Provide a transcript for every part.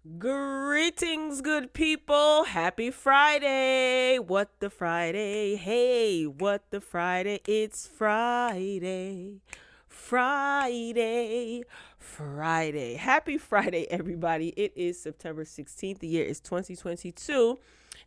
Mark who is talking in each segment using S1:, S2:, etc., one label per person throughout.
S1: Greetings, good people. Happy Friday. What the Friday? Hey, what the Friday? It's Friday. Friday. Friday. Happy Friday, everybody. It is September 16th. The year is 2022.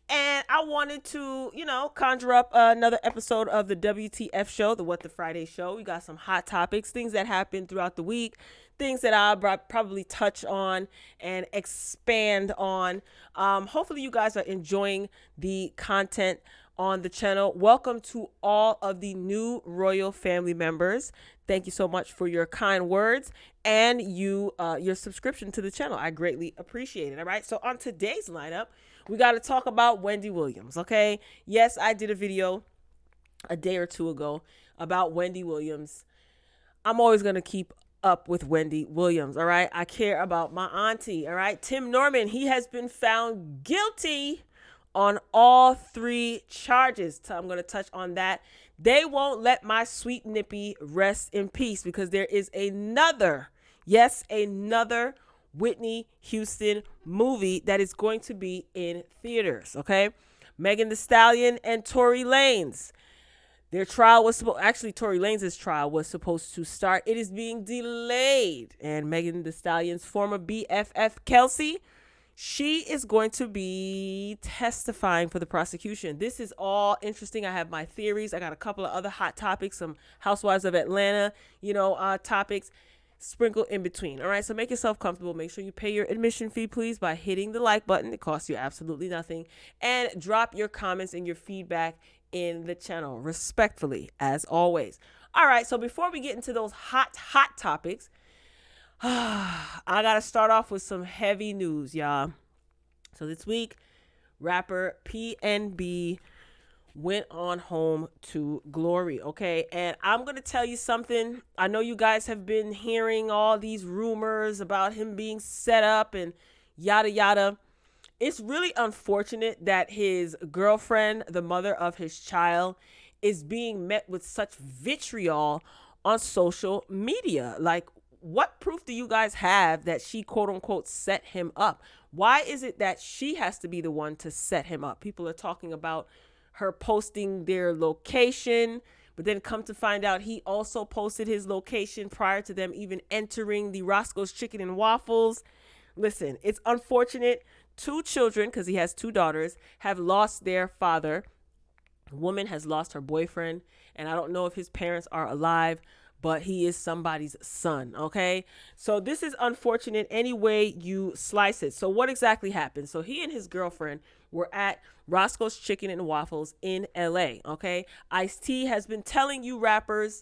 S1: And I wanted to, conjure up another episode of the WTF show, the What the Friday show. We got some hot topics, things that happened throughout the week, things that I'll probably touch on and expand on. Hopefully, you guys are enjoying the content on the channel. Welcome to all of the new royal family members. Thank you so much for your kind words and your subscription to the channel. I greatly appreciate it. All right. So on today's lineup, we got to talk about Wendy Williams. Okay. Yes, I did a video a day or two ago about Wendy Williams. I'm always going to keep up with Wendy Williams. All right. I care about my auntie. All right. Tim Norman, he has been found guilty on all three charges. So I'm going to touch on that. They won't let my sweet Nippy rest in peace because there is another Whitney Houston movie that is going to be in theaters. Okay. Megan Thee Stallion and Tory Lanez. Their trial was Tory Lanez's trial was supposed to start. It is being delayed. And Megan Thee Stallion's former BFF, Kelsey, she is going to be testifying for the prosecution. This is all interesting. I have my theories. I got a couple of other hot topics, some Housewives of Atlanta, topics sprinkled in between. All right. So make yourself comfortable. Make sure you pay your admission fee, please, by hitting the like button. It costs you absolutely nothing. And drop your comments and your feedback in the channel respectfully, as always. All right. So before we get into those hot topics, I got to start off with some heavy news, y'all. So this week, rapper PNB went on home to glory, okay? And I'm going to tell you something. I know you guys have been hearing all these rumors about him being set up and yada, yada. It's really unfortunate that his girlfriend, the mother of his child, is being met with such vitriol on social media. Like, what proof do you guys have that she quote unquote set him up? Why is it that she has to be the one to set him up? People are talking about her posting their location, but then come to find out he also posted his location prior to them even entering the Roscoe's Chicken and Waffles. Listen, it's unfortunate. Two children, because he has two daughters, have lost their father. A woman has lost her boyfriend, and I don't know if his parents are alive, but he is somebody's son, okay? So this is unfortunate any way you slice it. So what exactly happened? So he and his girlfriend were at Roscoe's Chicken and Waffles in LA, okay? Ice-T has been telling you rappers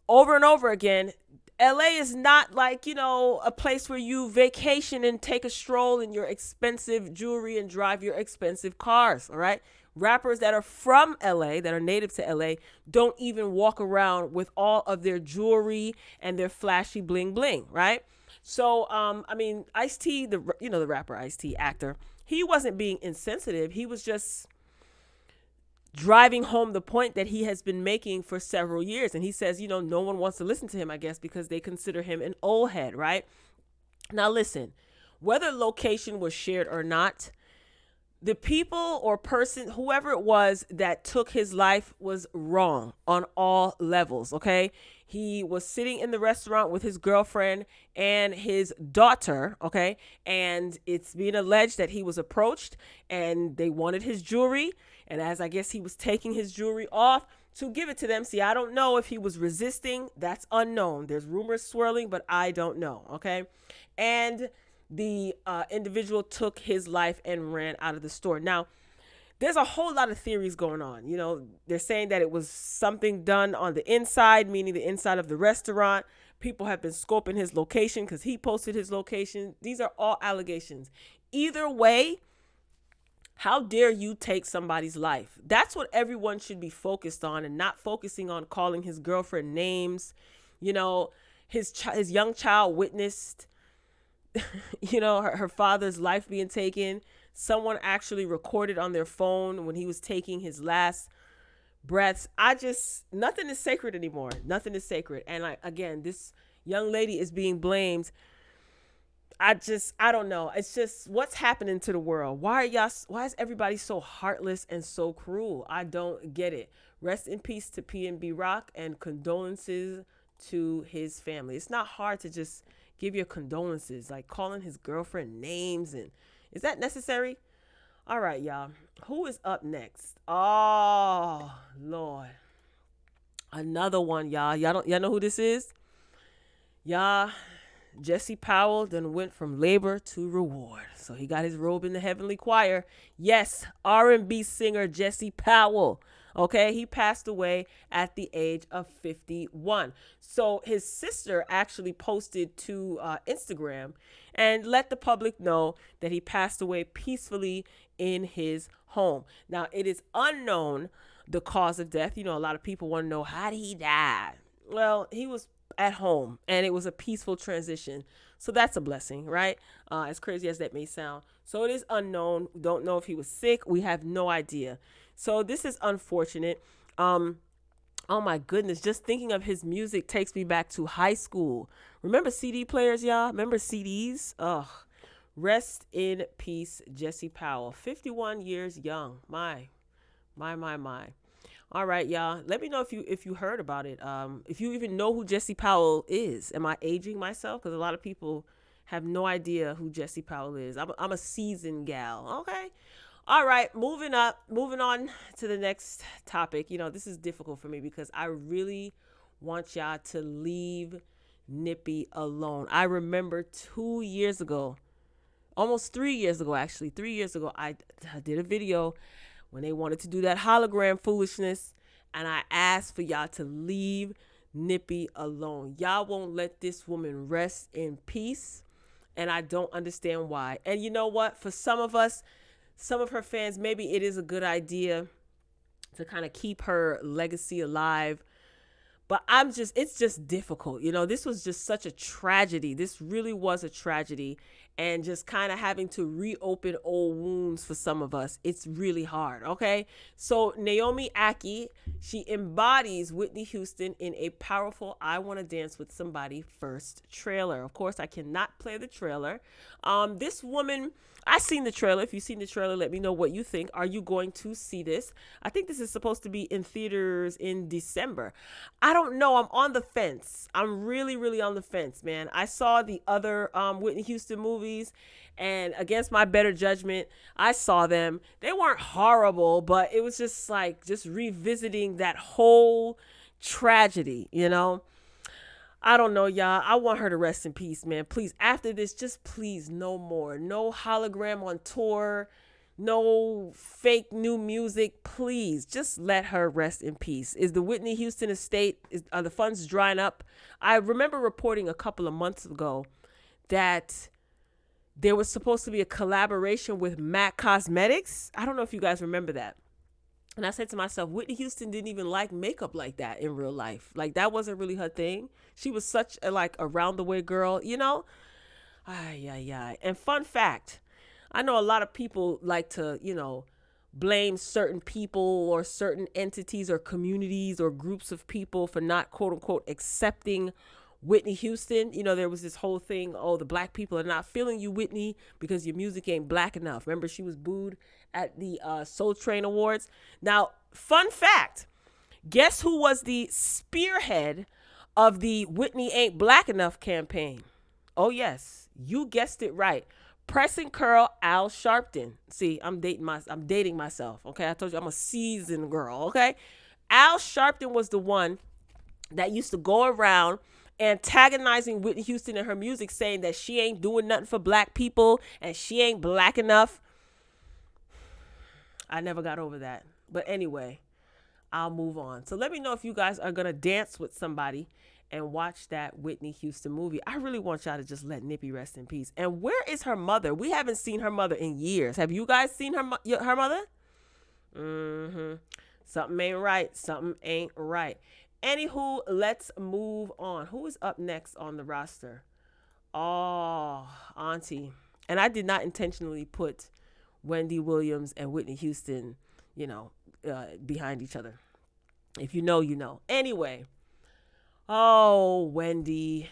S1: over and over again, LA is not like, a place where you vacation and take a stroll in your expensive jewelry and drive your expensive cars, all right? Rappers that are from LA, that are native to LA, don't even walk around with all of their jewelry and their flashy bling bling, right? So, Ice-T, the rapper Ice-T, actor, he wasn't being insensitive. He was just driving home the point that he has been making for several years. And he says, no one wants to listen to him, I guess, because they consider him an old head, right? Now, listen, whether location was shared or not, the people or person, whoever it was that took his life was wrong on all levels, okay? He was sitting in the restaurant with his girlfriend and his daughter, okay? And it's being alleged that he was approached and they wanted his jewelry. And as I guess he was taking his jewelry off to give it to them. See, I don't know if he was resisting. That's unknown. There's rumors swirling, but I don't know, okay? And the individual took his life and ran out of the store. Now, there's a whole lot of theories going on. They're saying that it was something done on the inside, meaning the inside of the restaurant. People have been scoping his location because he posted his location. These are all allegations. Either way, how dare you take somebody's life? That's what everyone should be focused on, and not focusing on calling his girlfriend names. His young child witnessed her father's life being taken. Someone actually recorded on their phone when he was taking his last breaths. Nothing is sacred anymore. Nothing is sacred. And again, this young lady is being blamed. I don't know. It's just what's happening to the world. Why is everybody so heartless and so cruel? I don't get it. Rest in peace to PNB Rock and condolences to his family. It's not hard to just give your condolences, like calling his girlfriend names, and is that necessary? All right, y'all. Who is up next? Oh, Lord. Another one, y'all. Y'all know who this is? Y'all, Jesse Powell then went from labor to reward. So he got his robe in the heavenly choir. Yes, R&B singer Jesse Powell. Okay, he passed away at the age of 51. So his sister actually posted to Instagram and let the public know that he passed away peacefully in his home. Now, it is unknown the cause of death. You know, a lot of people want to know, how did he die? Well, he was at home and it was a peaceful transition. So that's a blessing, right? As crazy as that may sound. So it is unknown. We don't know if he was sick. We have no idea. So this is unfortunate. Oh my goodness, just thinking of his music takes me back to high school. Remember CD players, y'all? Remember CDs? Ugh. Rest in peace, Jesse Powell. 51 years young. My. All right, y'all. Let me know if you heard about it. If you even know who Jesse Powell is. Am I aging myself? Because a lot of people have no idea who Jesse Powell is. I'm a seasoned gal. Okay. All right, moving on to the next topic. You know, this is difficult for me because I really want y'all to leave Nippy alone. I remember 2 years ago, almost 3 years ago, actually, 3 years ago, I did a video when they wanted to do that hologram foolishness, and I asked for y'all to leave Nippy alone. Y'all won't let this woman rest in peace, and I don't understand why. And you know what? For some of us, some of her fans, maybe it is a good idea to kind of keep her legacy alive. But it's just difficult. You know, this was just such a tragedy. This really was a tragedy. And just kind of having to reopen old wounds for some of us, it's really hard. Okay. So Naomi Aki, she embodies Whitney Houston in a powerful I Want to Dance with Somebody first trailer. Of course, I cannot play the trailer. This woman, I've seen the trailer. If you've seen the trailer, let me know what you think. Are you going to see this? I think this is supposed to be in theaters in December. I don't know. I'm on the fence. I'm really, really on the fence, man. I saw the other Whitney Houston movies, and against my better judgment, I saw them. They weren't horrible, but it was just like revisiting that whole tragedy, you know? I don't know, y'all. I want her to rest in peace, man. Please, after this, just please, no more. No hologram on tour. No fake new music. Please, just let her rest in peace. Is the Whitney Houston estate, are the funds drying up? I remember reporting a couple of months ago that there was supposed to be a collaboration with MAC Cosmetics. I don't know if you guys remember that. And I said to myself, Whitney Houston didn't even like makeup like that in real life. Like, that wasn't really her thing. She was such a, like, around the way girl, you know? Ay. And fun fact, I know a lot of people like to, you know, blame certain people or certain entities or communities or groups of people for not, quote unquote, accepting Whitney Houston. You know, there was this whole thing, oh, the black people are not feeling you, Whitney, because your music ain't black enough. Remember, she was booed at the Soul Train Awards. Now, fun fact, guess who was the spearhead of the Whitney Ain't Black Enough campaign? Oh, yes, you guessed it right. Press and Curl Al Sharpton. See, I'm dating myself. Okay, I told you I'm a seasoned girl. Okay, Al Sharpton was the one that used to go around antagonizing Whitney Houston and her music, saying that she ain't doing nothing for black people and she ain't black enough. I never got over that. But anyway, I'll move on. So let me know if you guys are going to dance with somebody and watch that Whitney Houston movie. I really want y'all to just let Nippy rest in peace. And where is her mother? We haven't seen her mother in years. Have you guys seen her mother? Something ain't right. Something ain't right. Anywho, let's move on. Who is up next on the roster? Oh, Auntie. And I did not intentionally put Wendy Williams and Whitney Houston, you know, behind each other. If you know, you know. Anyway. Oh, Wendy.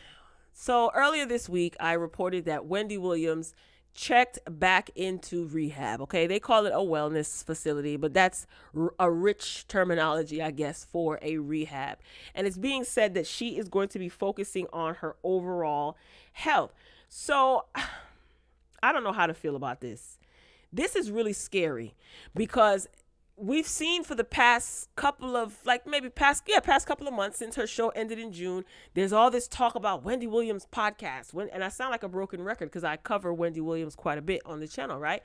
S1: So earlier this week, I reported that Wendy Williams checked back into rehab. Okay, they call it a wellness facility, but that's a rich terminology, I guess, for a rehab. And it's being said that she is going to be focusing on her overall health. So I don't know how to feel about this. This is really scary because we've seen for the past couple of past couple of months since her show ended in June, there's all this talk about Wendy Williams podcast. And I sound like a broken record because I cover Wendy Williams quite a bit on the channel, right?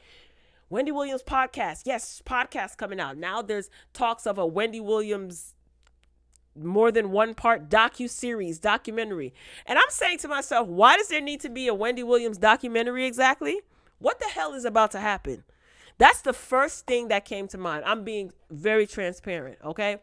S1: Wendy Williams podcast. Yes, podcast coming out. Now there's talks of a Wendy Williams more than one part documentary. And I'm saying to myself, why does there need to be a Wendy Williams documentary exactly? What the hell is about to happen? That's the first thing that came to mind. I'm being very transparent, okay?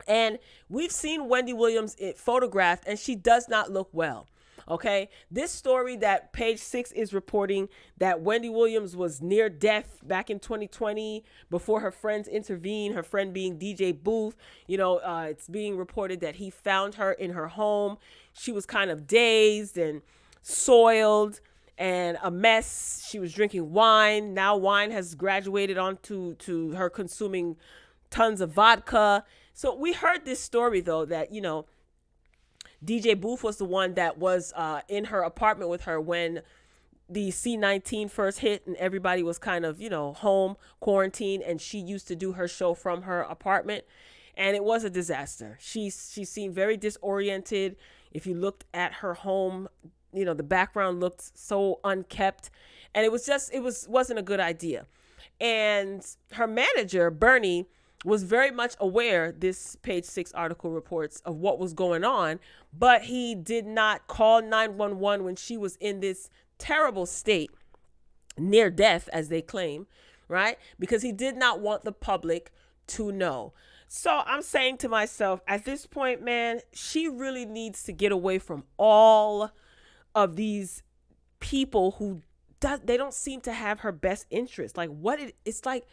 S1: And we've seen Wendy Williams photographed, and she does not look well, okay? This story that Page 6 is reporting that Wendy Williams was near death back in 2020 before her friends intervened, her friend being DJ Booth. It's being reported that he found her in her home. She was kind of dazed and soiled and a mess. She was drinking wine. Now wine has graduated onto her consuming tons of vodka. So we heard this story, though, that, DJ Booth was the one that was in her apartment with her when the C-19 first hit and everybody was kind of, home quarantine, and she used to do her show from her apartment. And it was a disaster. She seemed very disoriented. If you looked at her home, the background looked so unkept, and it wasn't a good idea. And her manager, Bernie, was very much aware, this Page 6 article reports, of what was going on, but he did not call 911 when she was in this terrible state, near death, as they claim, right? Because he did not want the public to know. So I'm saying to myself, at this point, man, she really needs to get away from all of these people who they don't seem to have her best interest. Like, it's like,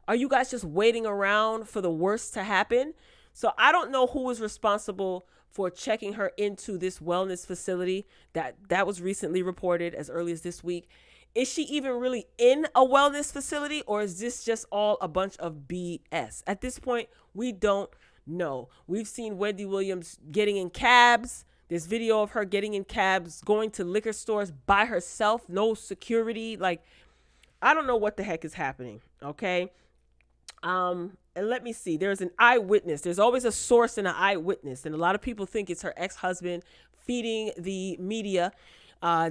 S1: are you guys just waiting around for the worst to happen? So I don't know who was responsible for checking her into this wellness facility that was recently reported as early as this week. Is she even really in a wellness facility, or is this just all a bunch of BS? At this point, we don't know. We've seen Wendy Williams getting in cabs. There's video of her getting in cabs, going to liquor stores by herself, no security. Like, I don't know what the heck is happening, okay? And let me see. There's an eyewitness. There's always a source and an eyewitness. And a lot of people think it's her ex-husband feeding the media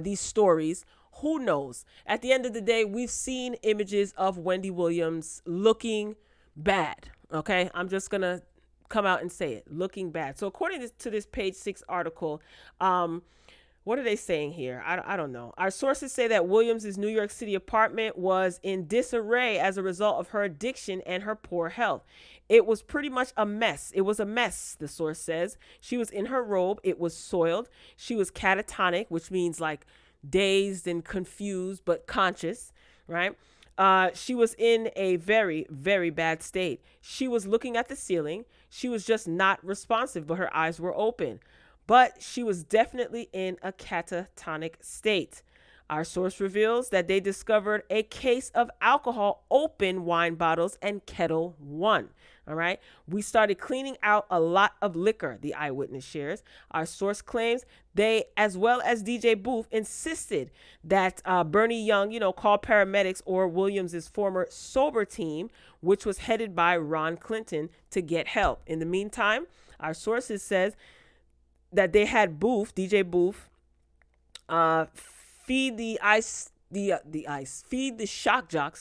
S1: these stories. Who knows? At the end of the day, we've seen images of Wendy Williams looking bad, okay? I'm just going to come out and say it, looking bad. So according to this Page 6 article, what are they saying here? I don't know. Our sources say that Williams' New York City apartment was in disarray as a result of her addiction and her poor health. It was pretty much a mess. It was a mess, the source says. She was in her robe. It was soiled. She was catatonic, which means like dazed and confused, but conscious, right? She was in a very, very bad state. She was looking at the ceiling. She was just not responsive, but her eyes were open. But she was definitely in a catatonic state. Our source reveals that they discovered a case of alcohol, open wine bottles, and Kettle One. All right. We started cleaning out a lot of liquor, the eyewitness shares. Our source claims they, as well as DJ Booth, insisted that Bernie Young, called paramedics or Williams's former sober team, which was headed by Ron Clinton, to get help. In the meantime, our sources says that they had Booth, DJ Booth, feed the shock jock,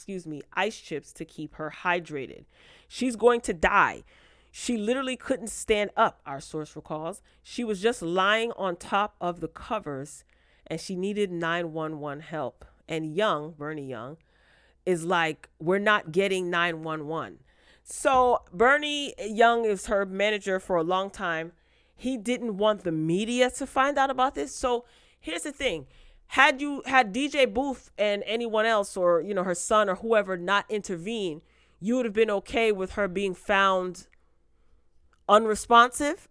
S1: ice chips to keep her hydrated. She's going to die. She literally couldn't stand up, our source recalls. She was just lying on top of the covers, and she needed 911 help. And Bernie Young, is like, we're not getting 911. So Bernie Young is her manager for a long time. He didn't want the media to find out about this. So here's the thing. Had DJ Booth and anyone else, or, her son or whoever, not intervene, you would have been okay with her being found unresponsive,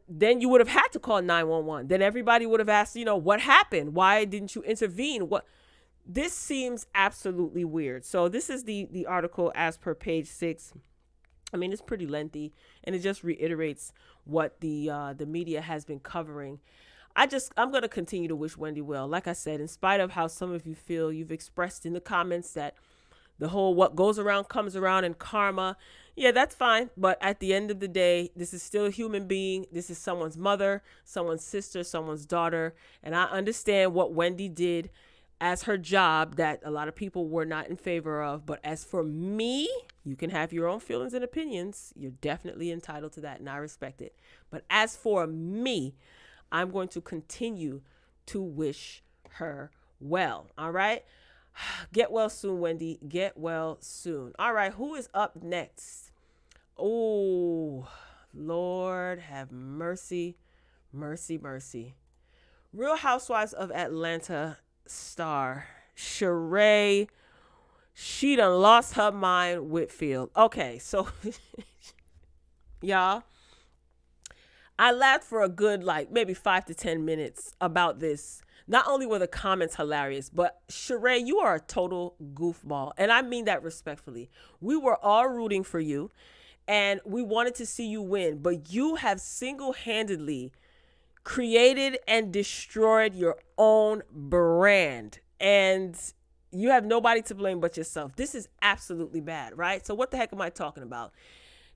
S1: then you would have had to call 911. Then everybody would have asked, what happened? Why didn't you intervene? This seems absolutely weird. So this is the article as per page 6. I mean, it's pretty lengthy, and it just reiterates what the media has been covering. I'm going to continue to wish Wendy well. Like I said, in spite of how some of you feel, you've expressed in the comments that the whole what goes around comes around and karma. Yeah, that's fine. But at the end of the day, this is still a human being. This is someone's mother, someone's sister, someone's daughter. And I understand what Wendy did as her job that a lot of people were not in favor of. But as for me, you can have your own feelings and opinions. You're definitely entitled to that, and I respect it. But as for me, I'm going to continue to wish her well. All right? Get well soon, Wendy. Get well soon. All right, who is up next? Oh, Lord have mercy, mercy, mercy. Real Housewives of Atlanta star Sheree, she done lost her mind, Whitfield. Okay, so y'all, I laughed for a good maybe 5 to 10 minutes about this. Not only were the comments hilarious, but Sheree, you are a total goofball. And I mean that respectfully. We were all rooting for you and we wanted to see you win, but you have single-handedly created and destroyed your own brand. And you have nobody to blame but yourself. This is absolutely bad, right? So what the heck am I talking about?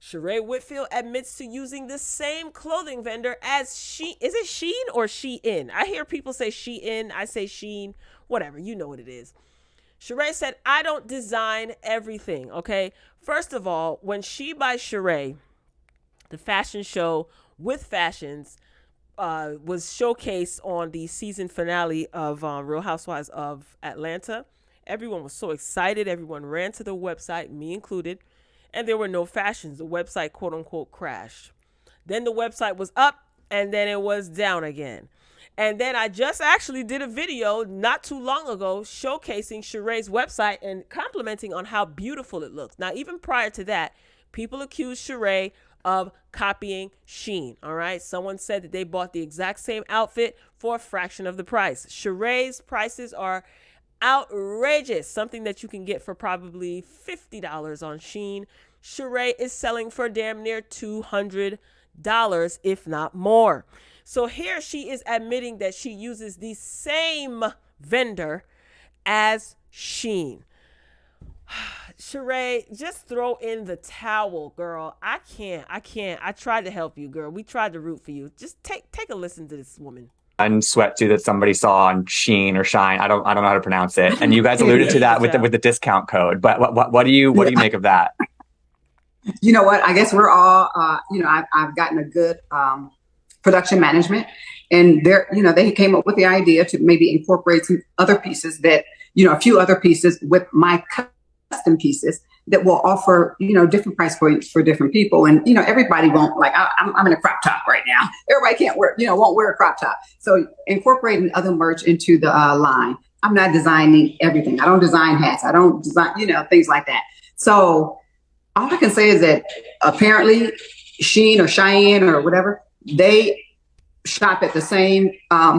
S1: Sheree Whitfield admits to using the same clothing vendor as Shein. Is it Shein or Shein? I hear people say Shein. I say Shein. Whatever. You know what it is. Sheree said, I don't design everything, okay? First of all, when She by Sheree, the fashion show with fashions, was showcased on the season finale of Real Housewives of Atlanta, everyone was so excited. Everyone ran to the website, me included. And there were no fashions. The website, quote unquote, crashed. Then the website was up and then it was down again. And then I just actually did a video not too long ago showcasing Sheree's website and complimenting on how beautiful it looks. Now, even prior to that, people accused Sheree of copying Shein. All right. Someone said that they bought the exact same outfit for a fraction of the price. Sheree's prices are outrageous. Something that you can get for probably $50 on Shein, Sheree is selling for damn near $200, if not more. So here she is admitting that she uses the same vendor as Shein. Sheree, just throw in the towel, girl. I can't. I tried to help you, girl. We tried to root for you. Just take a listen to this woman.
S2: Sweatsuit that somebody saw on Sheen or Shine. I don't know how to pronounce it. And you guys alluded to that with the discount code. But what do you make of that?
S3: You know what? I guess we're all I've gotten a good production management, and they came up with the idea to maybe incorporate some other pieces that a few other pieces with my custom pieces that will offer, different price points for different people. And, everybody won't I'm in a crop top right now. Everybody can't won't wear a crop top. So incorporating other merch into the line. I'm not designing everything. I don't design hats. I don't design, things like that. So all I can say is that apparently Shein or Cheyenne or whatever, they shop at the same,
S2: right.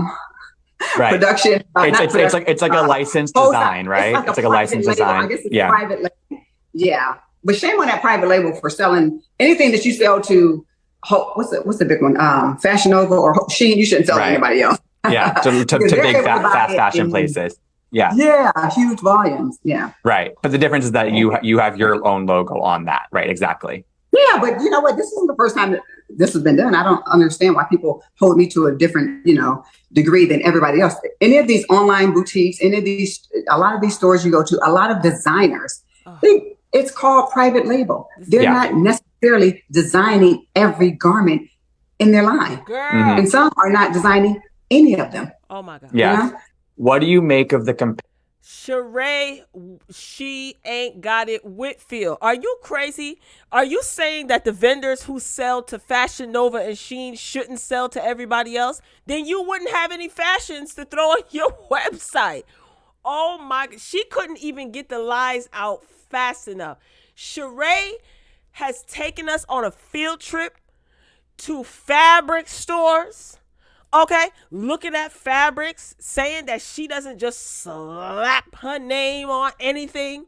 S3: Production.
S2: It's like a licensed design, right? It's like a licensed design.
S3: I guess it's private label. Yeah, but shame on that private label for selling anything that you sell to. What's the big one? Fashion Nova or Shein. You shouldn't sell to anybody else.
S2: Yeah, to big fast fashion places. Yeah.
S3: Yeah, huge volumes. Yeah.
S2: Right, but the difference is that you have your own logo on that, right? Exactly.
S3: Yeah, but you know what? This isn't the first time that this has been done. I don't understand why people hold me to a different, degree than everybody else. Any of these online boutiques, a lot of these stores you go to, a lot of designers, it's called private label. They're not necessarily designing every garment in their line.
S1: Girl.
S3: And some are not designing any of them.
S1: Oh my God.
S2: Yeah. What do you make of the
S1: Sheree, she ain't got it Whitfield. Are you crazy? Are you saying that the vendors who sell to Fashion Nova and Shein shouldn't sell to everybody else? Then you wouldn't have any fashions to throw on your website. Oh my God. She couldn't even get the lies out fast enough. Sheree has taken us on a field trip to fabric stores, okay, looking at fabrics, saying that she doesn't just slap her name on anything.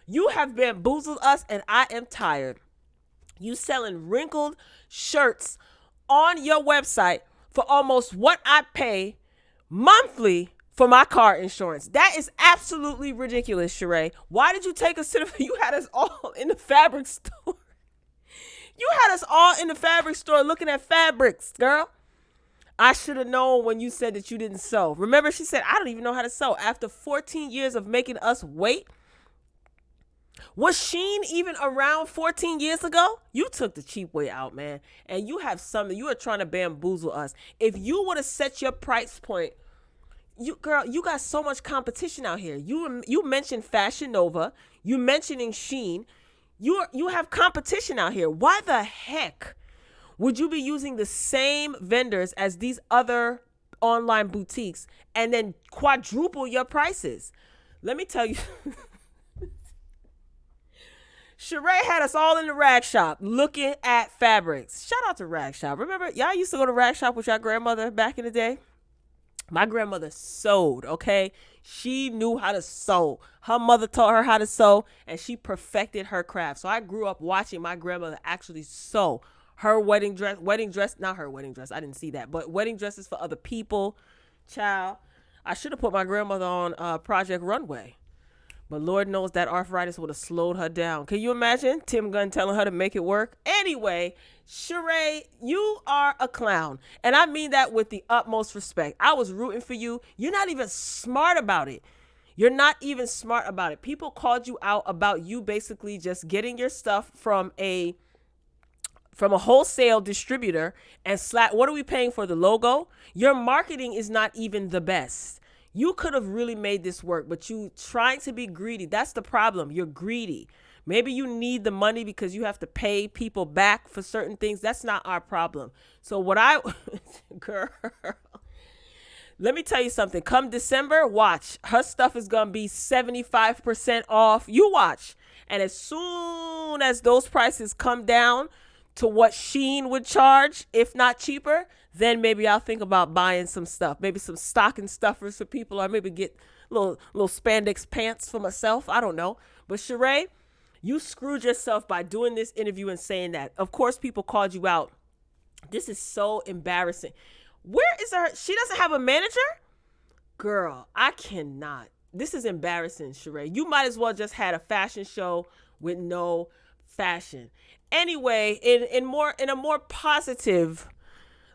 S1: You have bamboozled us, and I am tired. You selling wrinkled shirts on your website for almost what I pay monthly for my car insurance. That is absolutely ridiculous, Sheree. Why did you take us to the... You had us all in the fabric store. You had us all in the fabric store looking at fabrics, girl. I should have known when you said that you didn't sew. Remember, she said, I don't even know how to sew. After 14 years of making us wait. Was Sheen even around 14 years ago? You took the cheap way out, man. And you have something. You are trying to bamboozle us. If you would have set your price point, you got so much competition out here. You mentioned Fashion Nova. You mentioning Sheen. You have competition out here. Why the heck would you be using the same vendors as these other online boutiques and then quadruple your prices? Let me tell you. Sheree had us all in the rag shop looking at fabrics. Shout out to Rag Shop. Remember, y'all used to go to Rag Shop with your grandmother back in the day? My grandmother sewed, okay? She knew how to sew. Her mother taught her how to sew, and she perfected her craft. So I grew up watching my grandmother actually sew her wedding dress, not her wedding dress. I didn't see that, but wedding dresses for other people. Child, I should have put my grandmother on Project Runway. But Lord knows that arthritis would have slowed her down. Can you imagine Tim Gunn telling her to make it work? Anyway, Sheree, you are a clown. And I mean that with the utmost respect. I was rooting for you. You're not even smart about it. You're not even smart about it. People called you out about you basically just getting your stuff from a wholesale distributor and what are we paying for the logo? Your marketing is not even the best. You could have really made this work, but you trying to be greedy. That's the problem. You're greedy. Maybe you need the money because you have to pay people back for certain things. That's not our problem. So girl, let me tell you something. Come December, watch. Her stuff is going to be 75% off. You watch. And as soon as those prices come down to what Sheen would charge, if not cheaper, then maybe I'll think about buying some stuff. Maybe some stocking stuffers for people, or maybe get little spandex pants for myself. I don't know. But Sheree, you screwed yourself by doing this interview and saying that. Of course, people called you out. This is so embarrassing. Where is her? She doesn't have a manager? Girl, I cannot. This is embarrassing, Sheree. You might as well just had a fashion show with no fashion. Anyway, in a more positive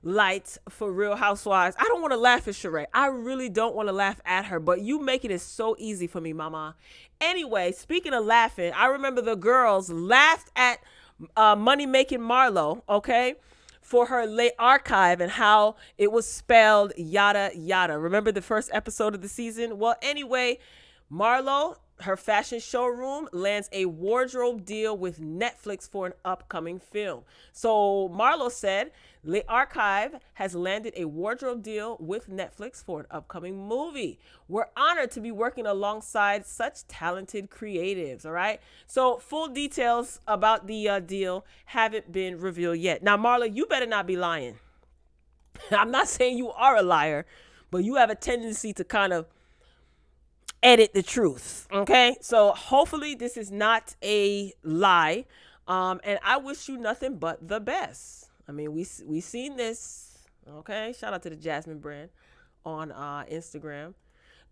S1: light for Real Housewives, I don't want to laugh at Sheree. I really don't want to laugh at her, but you making it so easy for me, mama. Anyway, speaking of laughing, I remember the girls laughed at Money Making Marlo, okay, for her late archive and how it was spelled yada yada. Remember the first episode of the season? Well, anyway, Marlo, her fashion showroom, lands a wardrobe deal with Netflix for an upcoming film. So Marlo said, Le Archive has landed a wardrobe deal with Netflix for an upcoming movie. We're honored to be working alongside such talented creatives, all right? So full details about the deal haven't been revealed yet. Now, Marlo, you better not be lying. I'm not saying you are a liar, but you have a tendency to kind of edit the truth, okay? So hopefully this is not a lie, and I wish you nothing but the best. I mean, we seen this, okay? Shout out to the Jasmine brand on Instagram.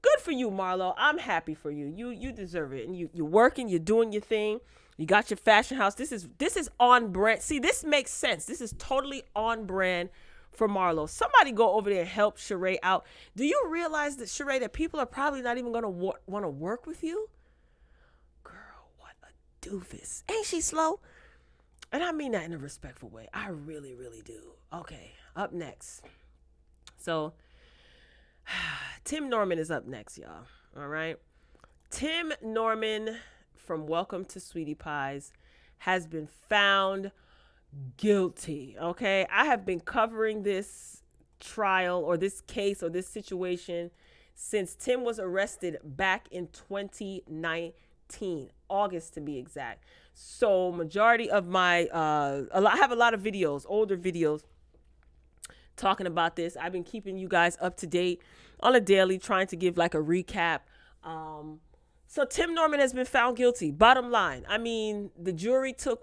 S1: Good for you, Marlo. I'm happy for you. You deserve it, and you're working, you're doing your thing. You got your fashion house. This is on brand. See, this makes sense. This is totally on brand for Marlo. Somebody go over there and help Sheree out. Do you realize that, Sheree, that people are probably not even going to want to work with you? Girl, what a doofus. Ain't she slow? And I mean that in a respectful way. I really, really do. Okay, up next. So, Tim Norman is up next, y'all. All right? Tim Norman from Welcome to Sweetie Pies has been found guilty. Okay, I have been covering this trial or this case or this situation since Tim was arrested back in 2019. 2018, August to be exact. So majority of my, I have a lot of videos, older videos talking about this. I've been keeping you guys up to date on a daily, trying to give like a recap. So Tim Norman has been found guilty. Bottom line, I mean, the jury took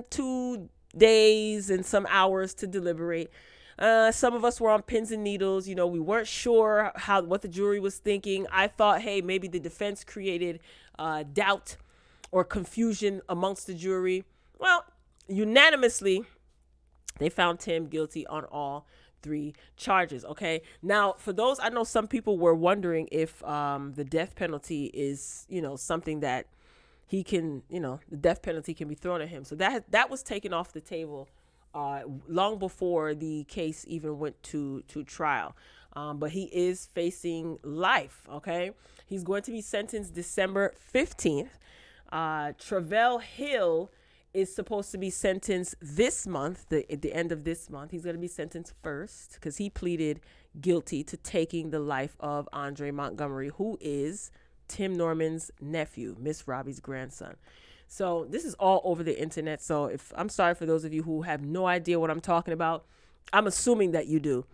S1: 2 days and some hours to deliberate. Some of us were on pins and needles. You know, we weren't sure what the jury was thinking. I thought, hey, maybe the defense created doubt or confusion amongst the jury. Well, unanimously, they found Tim guilty on all 3 charges. Okay. Now, for those, I know some people were wondering if the death penalty is, something that he can, the death penalty can be thrown at him. So that was taken off the table long before the case even went to trial. But he is facing life. Okay. He's going to be sentenced December 15th. Travell Hill is supposed to be sentenced this month, at the end of this month. He's going to be sentenced first because he pleaded guilty to taking the life of Andre Montgomery, who is Tim Norman's nephew, Miss Robbie's grandson. So this is all over the internet. So I'm sorry for those of you who have no idea what I'm talking about. I'm assuming that you do.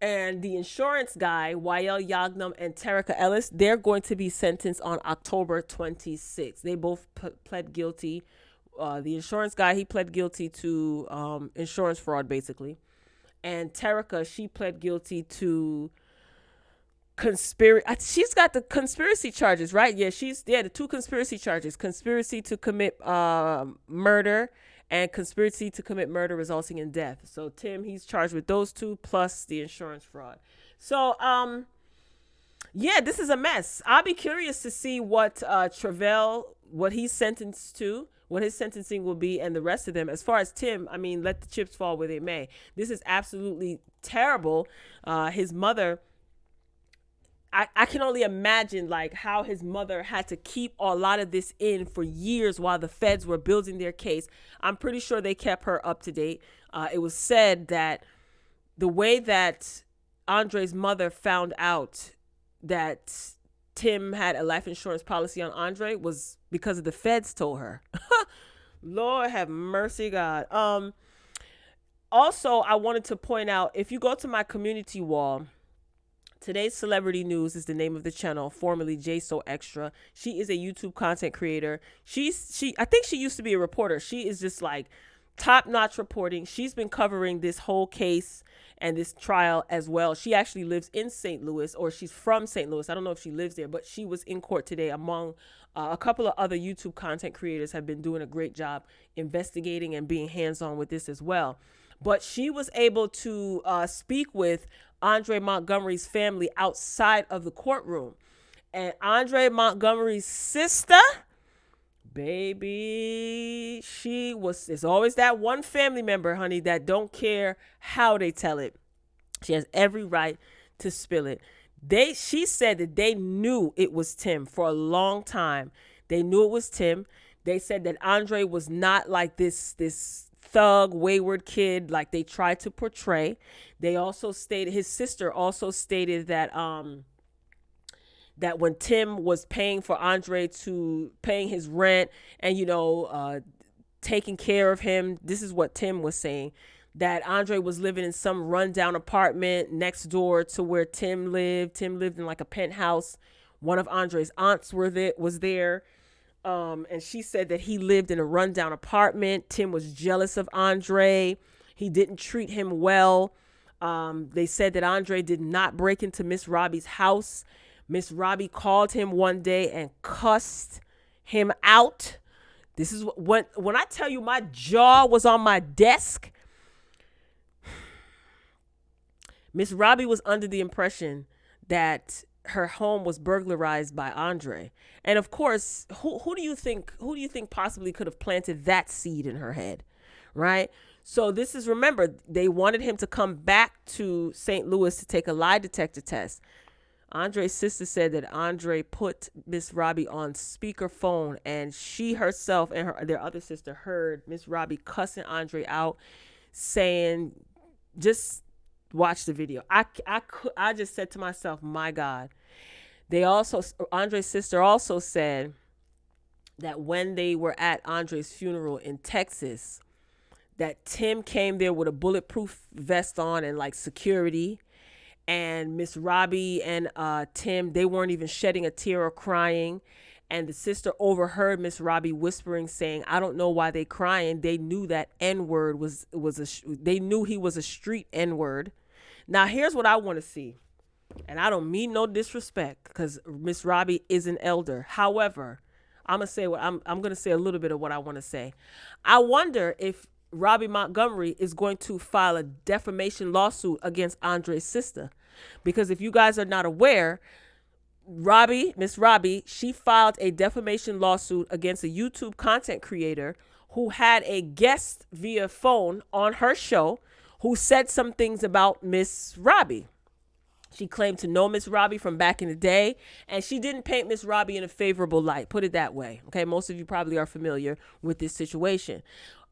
S1: And the insurance guy, Wael Yagnam and Terica Ellis, they're going to be sentenced on October 26th. They both pled guilty. The insurance guy, he pled guilty to insurance fraud, basically. And Terica, she pled guilty to conspiracy. She's got the conspiracy charges, right? Yeah, the 2 conspiracy charges: conspiracy to commit murder and conspiracy to commit murder resulting in death. So Tim, he's charged with those 2 plus the insurance fraud. So yeah, this is a mess. I'll be curious to see what Travell, what he's sentenced to, what his sentencing will be, and the rest of them. As far as Tim, I mean, let the chips fall where they may. This is absolutely terrible. His mother, I can only imagine like how his mother had to keep a lot of this in for years while the feds were building their case. I'm pretty sure they kept her up to date. It was said that the way that Andre's mother found out that Tim had a life insurance policy on Andre was because of the feds told her. Lord have mercy, God. Also, I wanted to point out, if you go to my community wall, Today's Celebrity News is the name of the channel, formerly J So Extra. She is a YouTube content creator. I think she used to be a reporter. She is just like top-notch reporting. She's been covering this whole case and this trial as well. She actually lives in St. Louis, or she's from St. Louis. I don't know if she lives there, but she was in court today among a couple of other YouTube content creators have been doing a great job investigating and being hands-on with this as well. But she was able to speak with Andre Montgomery's family outside of the courtroom. And Andre Montgomery's sister, baby, there's always that one family member, honey, that don't care how they tell it. She has every right to spill it. She said that they knew it was Tim for a long time. They knew it was Tim. They said that Andre was not like this thug, wayward kid like they tried to portray. They also stated, his sister also stated that that when Tim was paying his rent and taking care of him, this is what Tim was saying, that Andre was living in some rundown apartment next door to where Tim lived. Tim lived in like a penthouse. One of Andre's aunts was there. And she said that he lived in a rundown apartment. Tim was jealous of Andre. He didn't treat him well. They said that Andre did not break into Miss Robbie's house. Miss Robbie called him one day and cussed him out. This is when I tell you my jaw was on my desk. Miss Robbie was under the impression that her home was burglarized by Andre. And of course, who do you think possibly could have planted that seed in her head? Right? So remember, they wanted him to come back to St. Louis to take a lie detector test. Andre's sister said that Andre put Miss Robbie on speakerphone, and she herself and their other sister heard Miss Robbie cussing Andre out, saying, just watch the video. I just said to myself, my God, Andre's sister also said that when they were at Andre's funeral in Texas, that Tim came there with a bulletproof vest on and like security. And Miss Robbie and Tim, they weren't even shedding a tear or crying. And the sister overheard Miss Robbie whispering, saying, "I don't know why they crying." They knew that N-word they knew he was a street N-word. Now here's what I want to see, and I don't mean no disrespect, because Miss Robbie is an elder. However, I'm gonna say a little bit of what I want to say. I wonder if Robbie Montgomery is going to file a defamation lawsuit against Andre's sister, because if you guys are not aware, Miss Robbie, she filed a defamation lawsuit against a YouTube content creator who had a guest via phone on her show who said some things about Miss Robbie. She claimed to know Miss Robbie from back in the day, and she didn't paint Miss Robbie in a favorable light. Put it that way. Okay, most of you probably are familiar with this situation.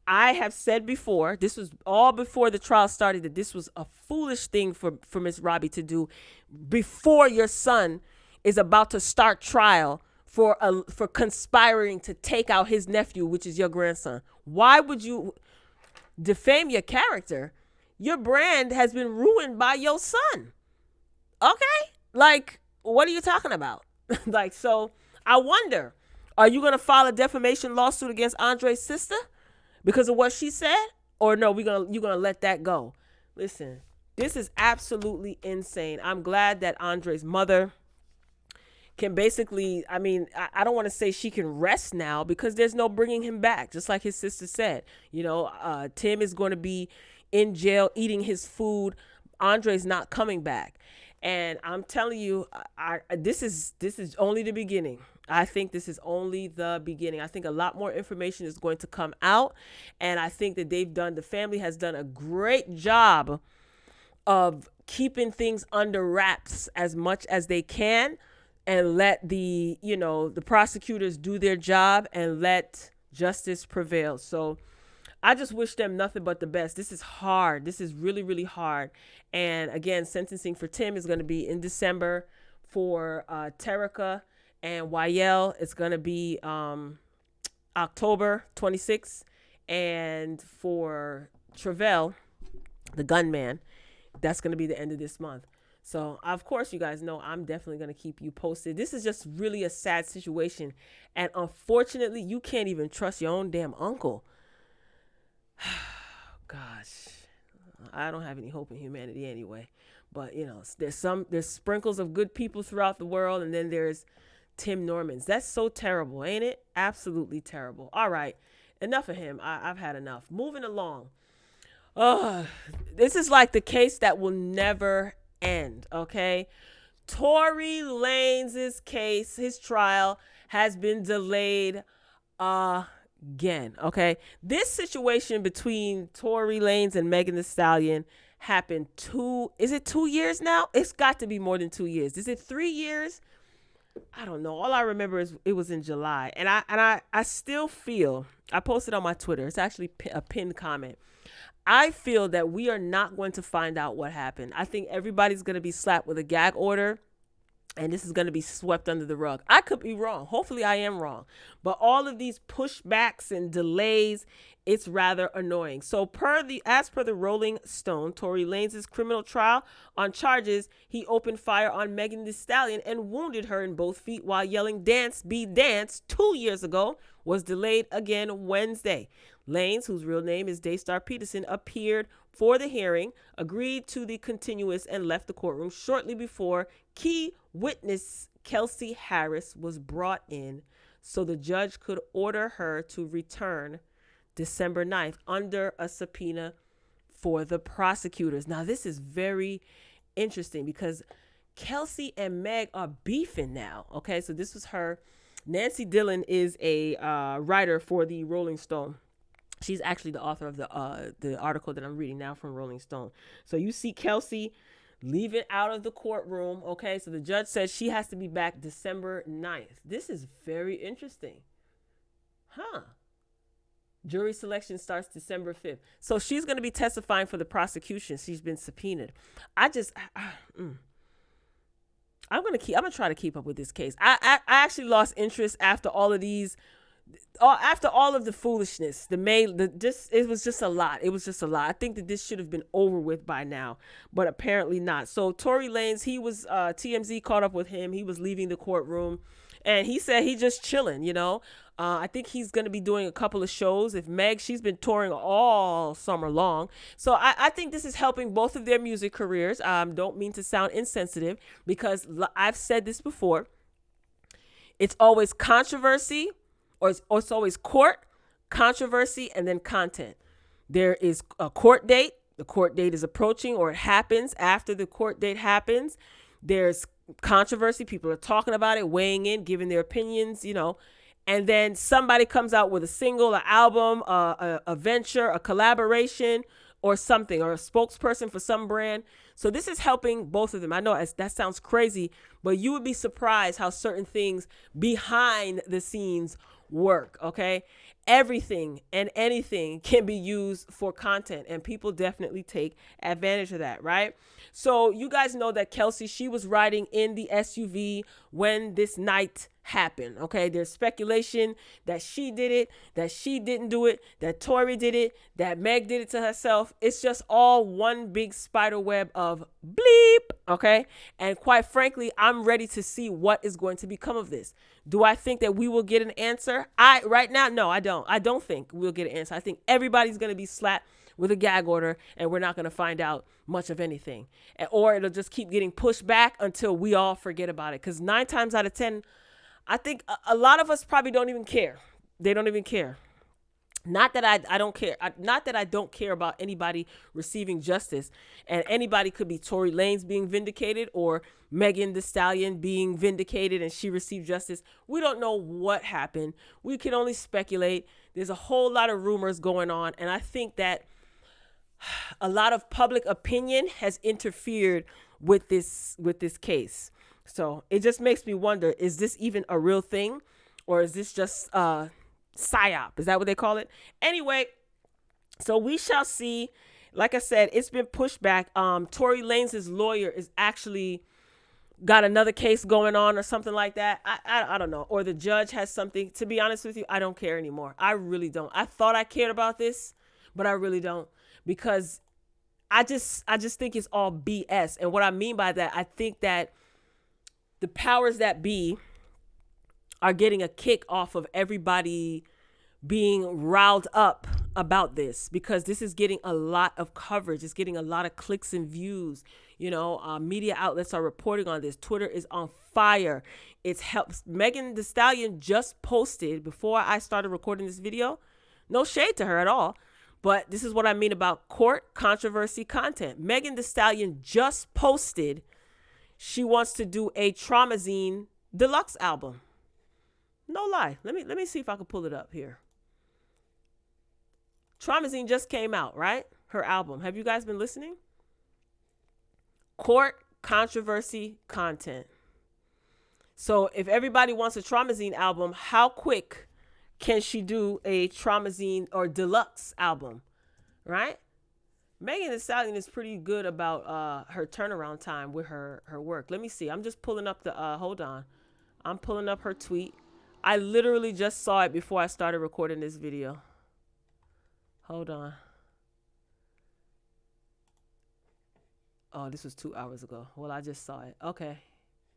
S1: I have said before, this was all before the trial started, that this was a foolish thing for Miss Robbie to do before your son is about to start trial for conspiring to take out his nephew, which is your grandson. Why would you defame your character? Your brand has been ruined by your son. Okay? Like, what are you talking about? Like, so I wonder, are you going to file a defamation lawsuit against Andre's sister because of what she said? Or no, you're going to let that go? Listen, this is absolutely insane. I'm glad that Andre's mother can basically, I don't want to say she can rest now, because there's no bringing him back. Just like his sister said, Tim is going to be in jail eating his food. Andre's not coming back. And I'm telling you, this is only the beginning. I think this is only the beginning. I think a lot more information is going to come out. And I think that the family has done a great job of keeping things under wraps as much as they can, and let the prosecutors do their job and let justice prevail. So I just wish them nothing but the best. This is hard. This is really, really hard. And again, sentencing for Tim is going to be in December. For Terica and Wyel, it's going to be October 26th. And for Travell, the gunman, that's going to be the end of this month. So, of course, you guys know I'm definitely going to keep you posted. This is just really a sad situation. And unfortunately, you can't even trust your own damn uncle. Gosh, I don't have any hope in humanity anyway. But, there's sprinkles of good people throughout the world. And then there's Tim Norman's. That's so terrible, ain't it? Absolutely terrible. All right. Enough of him. I've had enough. Moving along. This is like the case that will never end, okay? Tory Lanez's case, his trial, has been delayed again, okay? This situation between Tory Lanez and Megan Thee Stallion happened 2 years now? It's got to be more than 2 years. Is it 3 years? I don't know. All I remember is it was in July. And I still feel, I posted on my Twitter, it's actually a pinned comment. I feel that we are not going to find out what happened. I think everybody's going to be slapped with a gag order, and this is going to be swept under the rug. I could be wrong. Hopefully I am wrong. But all of these pushbacks and delays, it's rather annoying. So as per the Rolling Stone, Tory Lanez's criminal trial on charges he opened fire on Megan Thee Stallion and wounded her in both feet while yelling "Dance, Be Dance" 2 years ago, was delayed again Wednesday. Lanez, whose real name is Daystar Peterson, appeared for the hearing, agreed to the continuance, and left the courtroom shortly before key witness Kelsey Harris was brought in so the judge could order her to return December 9th under a subpoena for the prosecutors. Now, this is very interesting because Kelsey and Meg are beefing now. Okay, so this was her. Nancy Dillon is a writer for the Rolling Stone. She's actually the author of the article that I'm reading now from Rolling Stone. So you see Kelsey leaving out of the courtroom. Okay, so the judge says she has to be back December 9th. This is very interesting. Jury selection starts December 5th. So she's going to be testifying for the prosecution. She's been subpoenaed. I I'm gonna try to keep up with this case. I actually lost interest after all of these, after all of the foolishness. It was just a lot. It was just a lot. I think that this should have been over with by now, but apparently not. So Tory Lanez, he was TMZ caught up with him. He was leaving the courtroom, and he said he just chilling. I think he's going to be doing a couple of shows. If Meg, she's been touring all summer long. So I think this is helping both of their music careers. Don't mean to sound insensitive, because I've said this before. It's always controversy, or it's always court, controversy, and then content. There is a court date. The court date is approaching, or it happens after the court date happens. There's controversy. People are talking about it, weighing in, giving their opinions, and then somebody comes out with a single, an album, a venture, a collaboration, or something, or a spokesperson for some brand. So this is helping both of them. I know that sounds crazy, but you would be surprised how certain things behind the scenes work. Okay. Everything and anything can be used for content, and people definitely take advantage of that, right? So you guys know that Kelsey, she was riding in the SUV when this night happened. Okay, there's speculation that she did it, that she didn't do it, that Tory did it, that Meg did it to herself. It's just all one big spider web of bleep. Okay, and quite frankly, I'm ready to see what is going to become of this. Do I think that we will get an answer? Right now, no, I don't. I don't think we'll get an answer. I think everybody's going to be slapped with a gag order, and we're not going to find out much of anything, or it'll just keep getting pushed back until we all forget about it. Because 9 times out of 10, I think a lot of us probably don't even care. They don't even care. Not that I don't care. Not that I don't care about anybody receiving justice. And anybody could be Tory Lanez being vindicated, or Megan Thee Stallion being vindicated and she received justice. We don't know what happened. We can only speculate. There's a whole lot of rumors going on. And I think that a lot of public opinion has interfered with this case. So it just makes me wonder, is this even a real thing, or is this just psyop? Is that what they call it? Anyway, so we shall see. Like I said, it's been pushed back. Tory Lanez's lawyer is actually got another case going on or something like that. I don't know. Or the judge has something. To be honest with you, I don't care anymore. I really don't. I thought I cared about this, but I really don't, because I just think it's all BS. And what I mean by that, I think that the powers that be are getting a kick off of everybody being riled up about this, because this is getting a lot of coverage. It's getting a lot of clicks and views. Media outlets are reporting on this. Twitter is on fire. It's helps. Megan Thee Stallion just posted, before I started recording this video, no shade to her at all, but this is what I mean about court, controversy, content. Megan Thee Stallion just posted she wants to do a Traumazine deluxe album. No lie. Let me see if I can pull it up here. Traumazine just came out, right? Her album. Have you guys been listening? Court, controversy, content. So if everybody wants a Traumazine album, how quick can she do a Traumazine or deluxe album, right? Megan Thee Stallion is pretty good about her turnaround time with her work. Let me see. I'm just pulling up the, hold on. I'm pulling up her tweet. I literally just saw it before I started recording this video. Hold on. Oh, this was 2 hours ago. Well, I just saw it. Okay.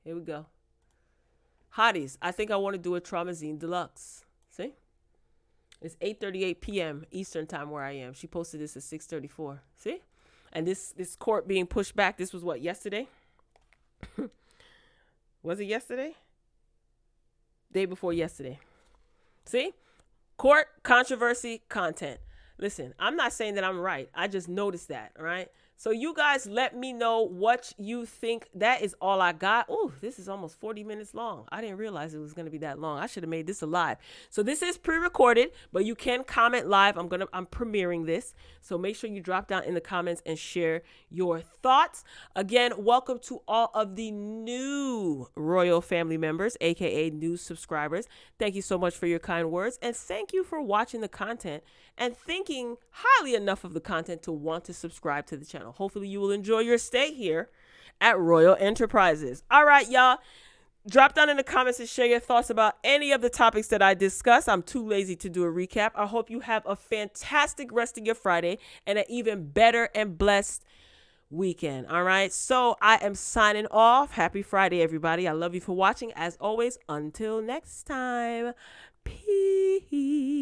S1: Here we go. Hotties, I think I want to do a Traumazine deluxe. See? It's 8:38 p.m. Eastern time where I am. She posted this at 6:34. See? And this court being pushed back. This was what, yesterday? Was it yesterday? Day before yesterday. See? Court, controversy, content. Listen, I'm not saying that I'm right. I just noticed that, all right? So you guys let me know what you think. That is all I got. Oh, this is almost 40 minutes long. I didn't realize it was going to be that long. I should have made this a live. So this is pre-recorded, but you can comment live. I'm premiering this. So make sure you drop down in the comments and share your thoughts. Again, welcome to all of the new Royal family members, aka new subscribers. Thank you so much for your kind words, and thank you for watching the content and thinking highly enough of the content to want to subscribe to the channel. Hopefully you will enjoy your stay here at Royal Enterprises. All right, y'all. Drop down in the comments and share your thoughts about any of the topics that I discussed. I'm too lazy to do a recap. I hope you have a fantastic rest of your Friday and an even better and blessed weekend. All right. So I am signing off. Happy Friday, everybody. I love you for watching. As always, until next time, peace.